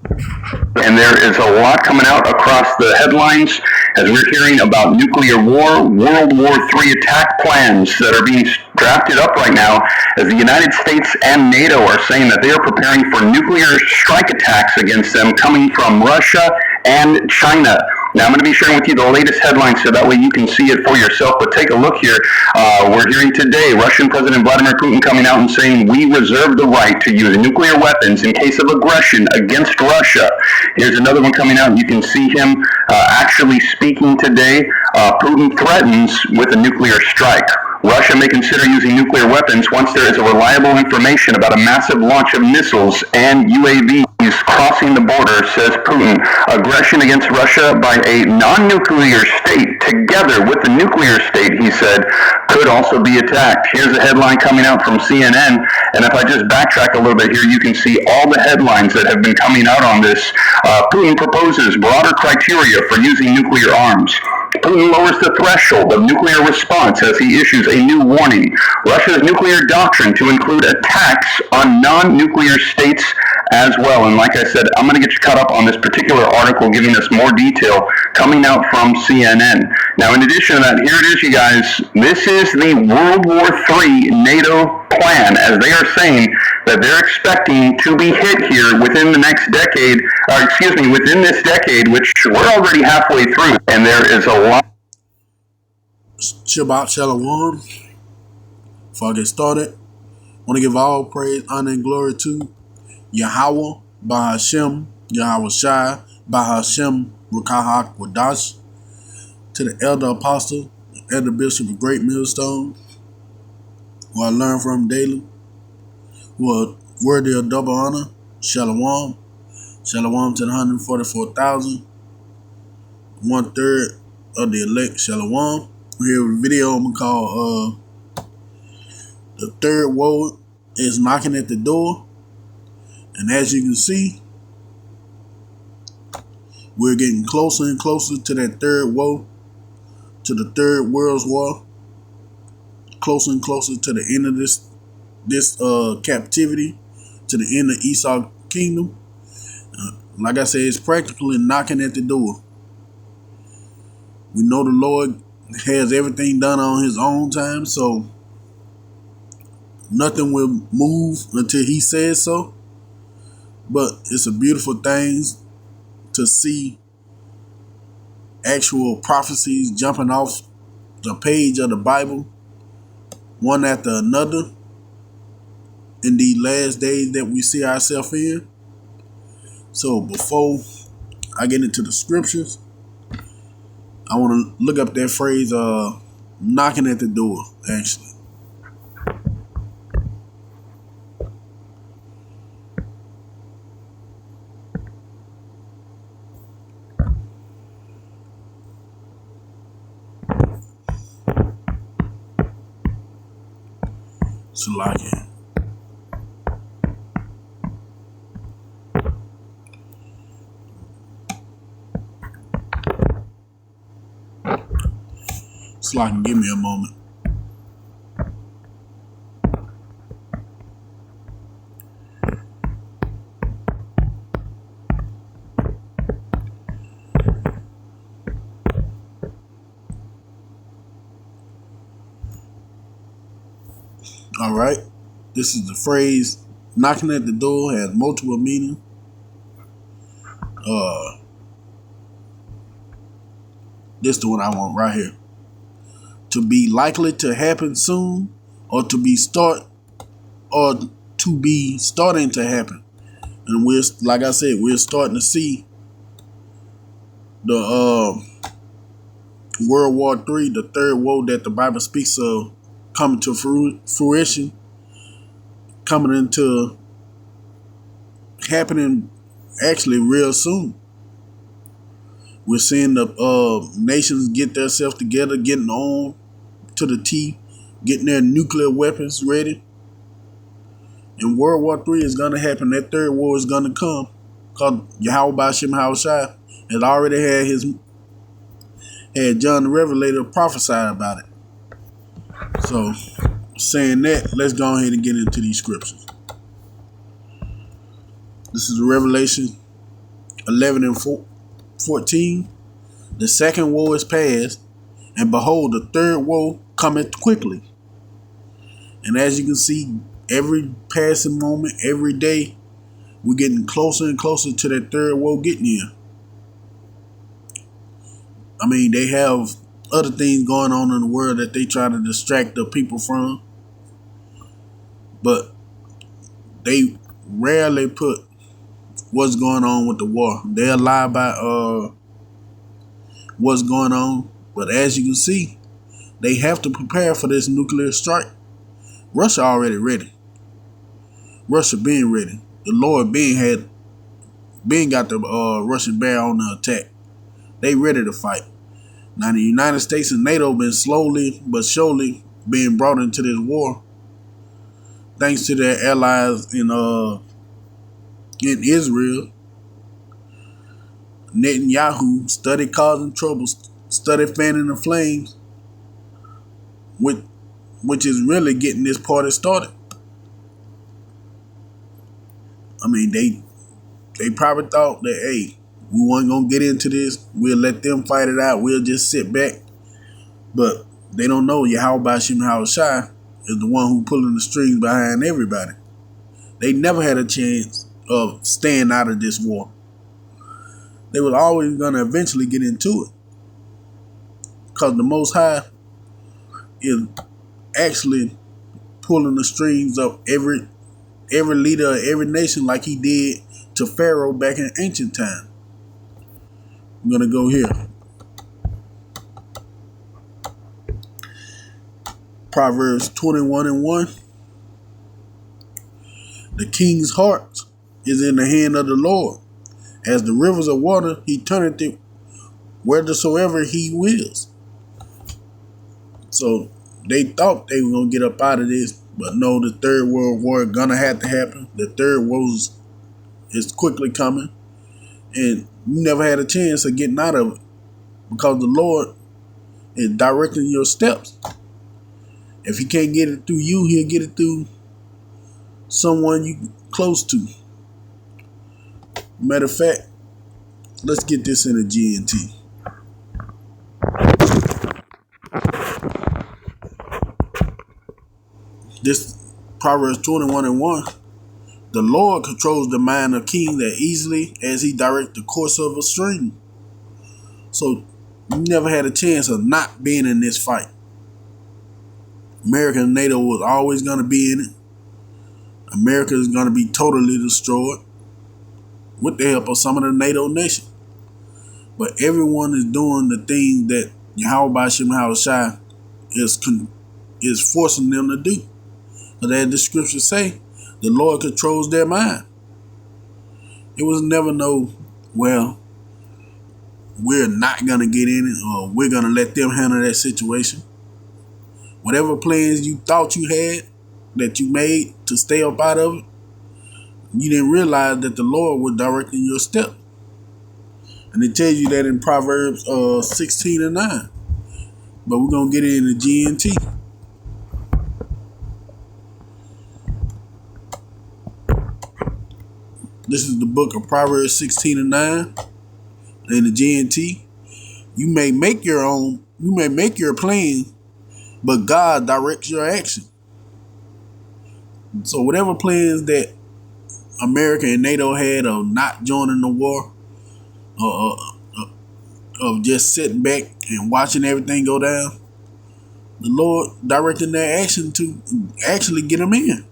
And there is a lot coming out across the headlines as we're hearing about nuclear war, World War III attack plans that are being drafted up right now as the United States and NATO are saying that they are preparing for nuclear strike attacks against them coming from Russia and China. Now, I'm going to be sharing with you the latest headlines so that way you can see it for yourself. But take a look here. We're hearing today Russian President Vladimir Putin coming out and saying we reserve the right to use nuclear weapons in case of aggression against Russia. Here's another one coming out. You can see him actually speaking today. Putin threatens with a nuclear strike. Russia may consider using nuclear weapons once there is a reliable information about a massive launch of missiles and UAVs crossing the border, says Putin. Aggression against Russia by a non-nuclear state together with the nuclear state, he said, could also be attacked. Here's a headline coming out from CNN, and if I just backtrack a little bit here, you can see all the headlines that have been coming out on this. Putin proposes broader criteria for using nuclear arms. Putin lowers the threshold of nuclear response as he issues a new warning. Russia's nuclear doctrine to include attacks on non-nuclear states as well. And like I said, I'm going to get you caught up on this particular article giving us more detail coming out from CNN. Now, in addition to that, here it is, you guys. This is the World War III NATO plan, as they are saying that they're expecting to be hit here within the next decade, within this decade, which we're already halfway through, and there is a lot. Shabbat Shalom. Before I get started, I want to give all praise, honor, and glory to Yahweh, Bahashem, Yahweh Shai, Bahashem, Rukahak Wadash, to the elder apostle, elder bishop of Great Millstone, who I learn from daily, who are worthy of double honor. Shalom. Shalom to the 144,000, 1/3 of the elect. Shalom. We have a video I'm going to call The Third Woe is Knocking at the Door. And as you can see, we're getting closer and closer to that third woe, to the Third World War. Closer and closer to the end of this captivity, to the end of Esau kingdom. Like I said, it's practically knocking at the door. We know the Lord has everything done on his own time, so nothing will move until he says so. But it's a beautiful thing to see actual prophecies jumping off the page of the Bible, one after another, in these last days that we see ourselves in. So before I get into the scriptures, I want to look up that phrase, knocking at the door, actually. Salakia. Salakia, give me a moment. All right. This is the phrase knocking at the door, has multiple meanings. This is the one I want right here. To be likely to happen soon, or to be starting to happen. And we're, like I said, we're starting to see the World War III, the third woe that the Bible speaks of, coming to fruition, coming into happening actually real soon. We're seeing the nations get themselves together, getting on to the T, getting their nuclear weapons ready. And World War III is going to happen. That third war is going to come. Because Yahweh Ba'ashem Hawashai has already had John the Revelator prophesy about it. So, saying that, let's go ahead and get into these scriptures. This is Revelation 11 and 14. The second woe is past, and behold, the third woe cometh quickly. And as you can see, every passing moment, every day, we're getting closer and closer to that third woe getting here. I mean, they have other things going on in the world that they try to distract the people from, but they rarely put what's going on with the war. They'll lie about what's going on, but as you can see, they have to prepare for this nuclear strike. Russia already ready. Russia being ready. The Lord being got the Russian bear on the attack. They ready to fight. Now the United States and NATO been slowly but surely being brought into this war, thanks to their allies in Israel. Netanyahu studied causing troubles, studied fanning the flames, which is really getting this party started. I mean, they probably thought that, hey, we weren't going to get into this. We'll let them fight it out. We'll just sit back. But they don't know Yahweh Bashim Hawashai is the one who pulling the strings behind everybody. They never had a chance of staying out of this war. They were always going to eventually get into it. Because the Most High is actually pulling the strings of every leader of every nation like he did to Pharaoh back in ancient time. I'm going to go here. Proverbs 21:1. The king's heart is in the hand of the Lord. As the rivers of water, he turneth it whithersoever he wills. So they thought they were going to get up out of this, but no, the Third World War is going to have to happen. The third war is quickly coming. And you never had a chance of getting out of it because the Lord is directing your steps. If he can't get it through you, he'll get it through someone you close to. Matter of fact, let's get this in a GNT. This Proverbs 21:1. The Lord controls the mind of kings as easily as he directs the course of a stream. So you never had a chance of not being in this fight. America and NATO was always going to be in it. America is going to be totally destroyed with the help of some of the NATO nations. But everyone is doing the thing that Yahweh Bashim Hawashai is forcing them to do. But as the scriptures say, the Lord controls their mind. It was never no, well, we're not going to get in it or we're going to let them handle that situation. Whatever plans you thought you had that you made to stay up out of it, you didn't realize that the Lord was directing your step. And it tells you that in Proverbs 16:9. But we're going to get it in the GNT. This is the book of Proverbs 16:9 in the GNT. You may make your plan, but God directs your action. So whatever plans that America and NATO had of not joining the war, of just sitting back and watching everything go down, the Lord directing their action to actually get them in.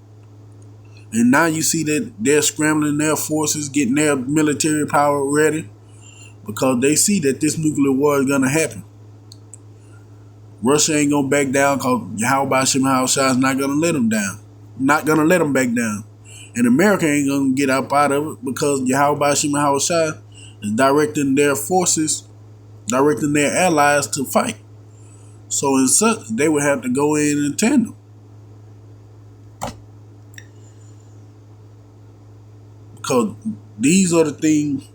And now you see that they're scrambling their forces, getting their military power ready, because they see that this nuclear war is going to happen. Russia ain't going to back down because Yahweh Bashim Hawashai is not going to let them down. Not going to let them back down. And America ain't going to get up out of it because Yahweh Bashim Hawashai is directing their forces, directing their allies to fight. So in such, they would have to go in tandem. Because these are the things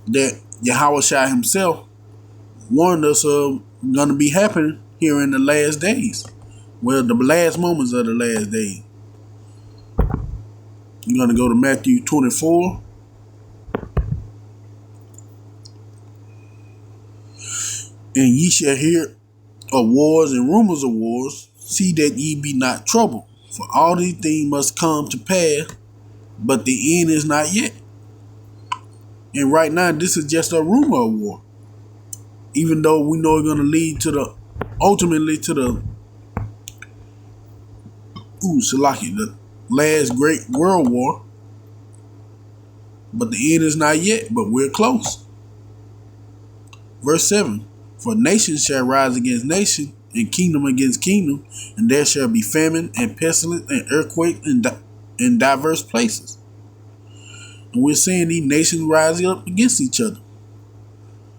that Yahushua himself warned us of going to be happening here in the last days. Well, the last moments of the last days. You're going to go to Matthew 24. And ye shall hear of wars and rumors of wars. See that ye be not troubled. For all these things must come to pass, but the end is not yet. And right now, this is just a rumor of war. Even though we know it's going to lead to ultimately to the last great world war. But the end is not yet, but we're close. Verse 7. For nation shall rise against nation, and kingdom against kingdom, and there shall be famine and pestilence and earthquake in diverse places. And we're seeing these nations rising up against each other.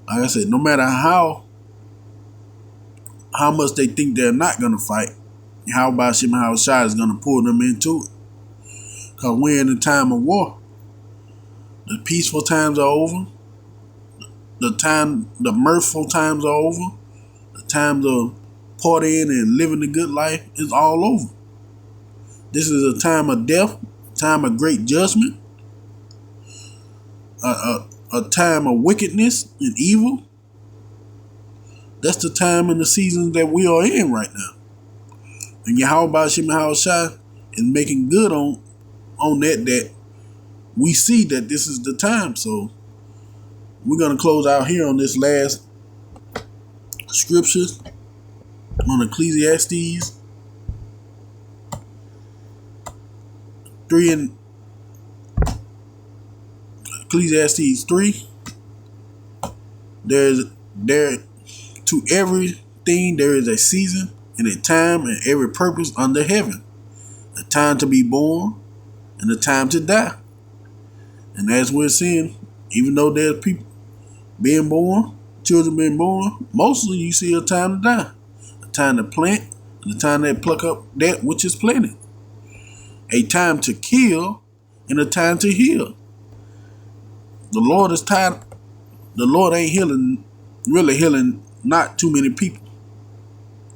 Like I said, no matter how much they think they're not going to fight, how about Shema Shai is going to pull them into it. Because we're in a time of war. The peaceful times are over. The mirthful times are over. The times of partying and living a good life is all over. This is a time of death, a time of great judgment, a time of wickedness and evil. That's the time and the season that we are in right now. And Yahweh Shema Shai is making good on that we see that this is the time. So we're going to close out here on this last scriptures on Ecclesiastes 3 and Ecclesiastes 3. There to everything there is a season and a time and every purpose under heaven. A time to be born and a time to die. And as we're seeing, even though there's people being born, children being born, mostly you see a time to die. A time to plant and a time to pluck up that which is planted. A time to kill and a time to heal. The Lord is tired. The Lord ain't really healing not too many people.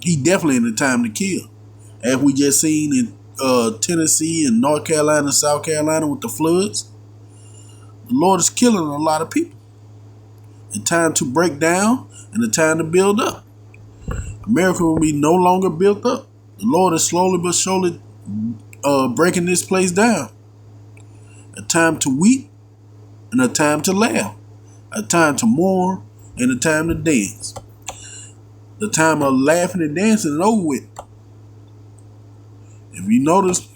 He definitely in the time to kill. As we just seen in Tennessee and North Carolina and South Carolina with the floods. The Lord is killing a lot of people. A time to break down and a time to build up. America will be no longer built up. The Lord is slowly but surely breaking this place down. A time to weep and a time to laugh. A time to mourn and a time to dance. The time of laughing and dancing is over with. If you notice,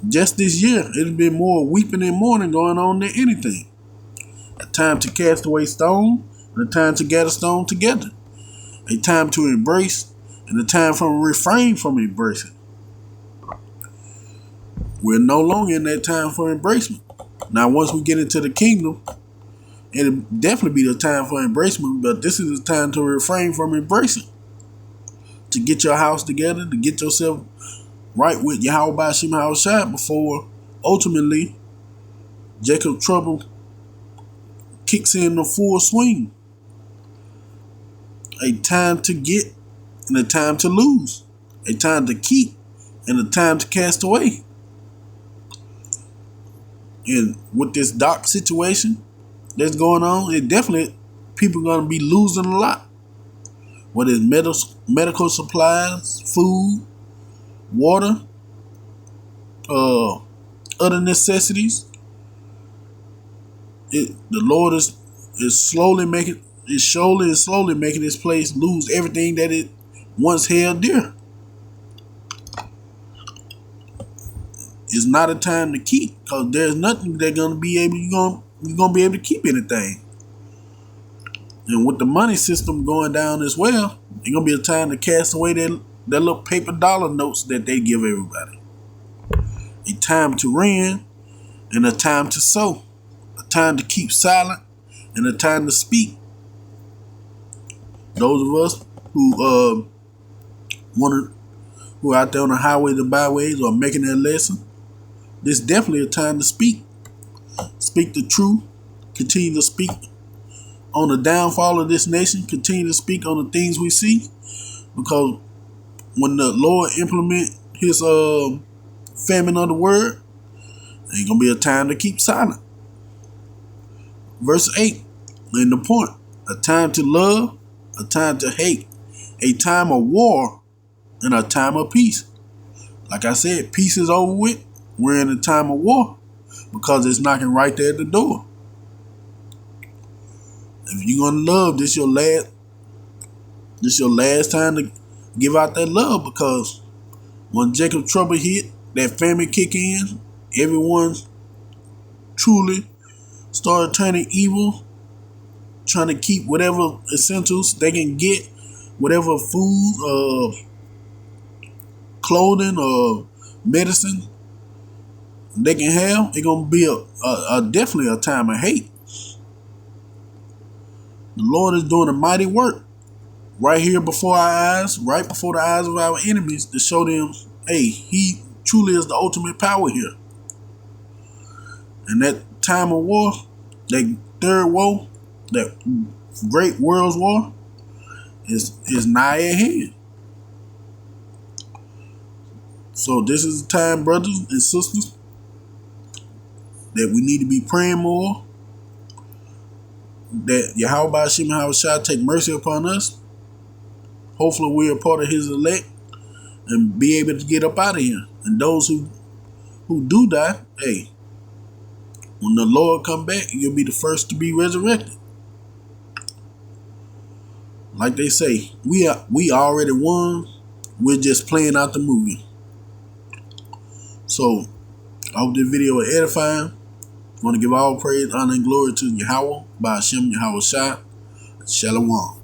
just this year, it's been more weeping and mourning going on than anything. A time to cast away stone and a time to gather stone together. A time to embrace and a time to refrain from embracing. We're no longer in that time for embracement. Now, once we get into the kingdom, it'll definitely be the time for embracement, but this is the time to refrain from embracing. To get your house together, to get yourself right with Yahweh Shema Shai before ultimately Jacob trouble kicks in the full swing. A time to get and a time to lose. A time to keep and a time to cast away. And with this dark situation that's going on, it definitely people are going to be losing a lot. Whether it's medical supplies, food, water, other necessities. The Lord is slowly making this place lose everything that it once held dear. It's not a time to keep, because there's nothing they're gonna be able. You're gonna be able to keep anything. And with the money system going down as well, it's gonna be a time to cast away that little paper dollar notes that they give everybody. A time to reign and a time to sow. A time to keep silent and a time to speak. Those of us who who are out there on the highways and byways or making their lesson, this is definitely a time to speak. Speak the truth. Continue to speak on the downfall of this nation. Continue to speak on the things we see. Because when the Lord implement his famine of the word, ain't going to be a time to keep silent. Verse 8, in the point, a time to love a time to hate, a time of war, and a time of peace. Like I said, peace is over with. We're in a time of war because it's knocking right there at the door. If you're gonna love, this your last time to give out that love, because when Jacob trouble hit, that famine kick in, everyone truly started turning evil, trying to keep whatever essentials they can get, whatever food, clothing, or medicine they can have. It's gonna be a definitely a time of hate. The Lord is doing a mighty work right here before our eyes, right before the eyes of our enemies, to show them, hey, He truly is the ultimate power here. And that time of war, that third war, that great world's war, is nigh at hand. So this is the time, brothers and sisters, that we need to be praying more, that Yahweh Hashem Yahushua take mercy upon us. Hopefully we're a part of His elect and be able to get up out of here. And those who do die, hey, when the Lord come back, you'll be the first to be resurrected. Like they say, we already won. We're just playing out the movie. So I hope this video was edifying. I want to give all praise, honor, and glory to Yahweh, by Hashem Yahushua. Shalom.